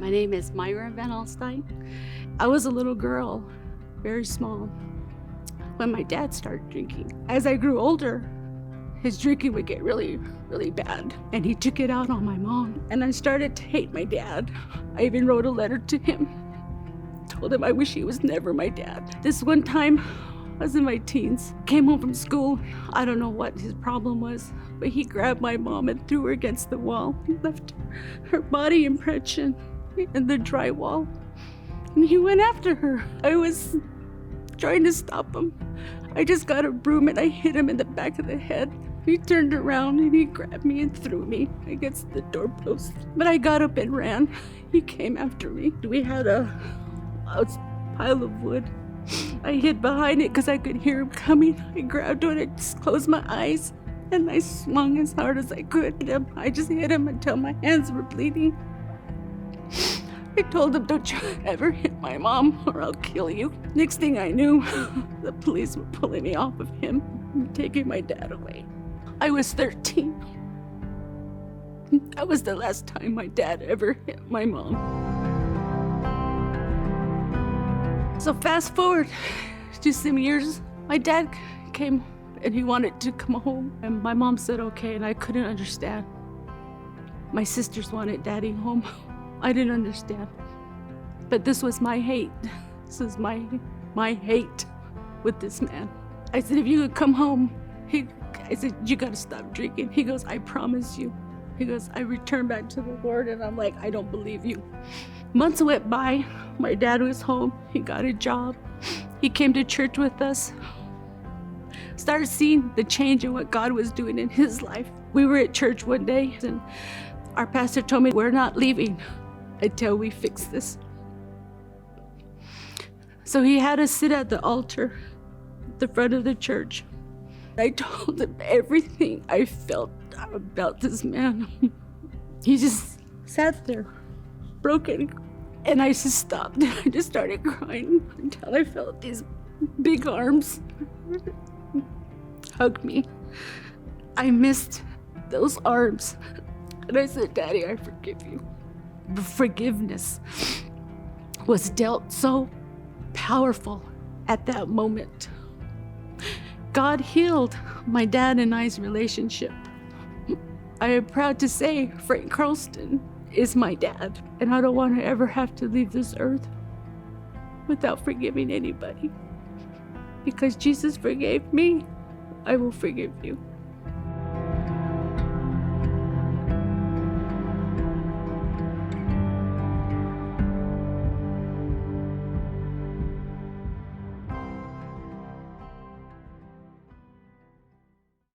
My name is Myra Van Alstyne. I was a little girl, very small, when my dad started drinking. As I grew older, his drinking would get really, really bad, and he took it out on my mom. And I started to hate my dad. I even wrote a letter to him, told him I wish he was never my dad. This one time, I was in my teens, came home from school. I don't know what his problem was, but he grabbed my mom and threw her against the wall. He left her body impression in the drywall, and he went after her. I was trying to stop him. I just got a broom and I hit him in the back of the head. He turned around and he grabbed me and threw me against the doorpost. But I got up and ran. He came after me. We had a pile of wood. I hid behind it because I could hear him coming. I grabbed it, I just closed my eyes, and I swung as hard as I could. I just hit him until my hands were bleeding. I told him, "Don't you ever hit my mom or I'll kill you." Next thing I knew, the police were pulling me off of him and taking my dad away. I was 13. That was the last time my dad ever hit my mom. So fast forward to some years, my dad came and he wanted to come home, and my mom said okay, and I couldn't understand. My sisters wanted daddy home. I didn't understand. But this was my hate. This was my hate with this man. I said, "If you could come home," I said, "You gotta stop drinking." He goes, "I promise you." He goes, "I returned back to the Lord," and I'm like, "I don't believe you." Months went by. My dad was home. He got a job. He came to church with us. Started seeing the change in what God was doing in his life. We were at church one day, and our pastor told me, "We're not leaving until we fix this." So he had us sit at the altar at the front of the church. I told him everything I felt about this man. He just sat there, broken. And I just stopped. I just started crying until I felt these big arms hug me. I missed those arms. And I said, "Daddy, I forgive you." Forgiveness was dealt so powerful at that moment. God healed my dad and I's relationship. I am proud to say Frank Carlston is my dad, and I don't want to ever have to leave this earth without forgiving anybody. Because Jesus forgave me, I will forgive you.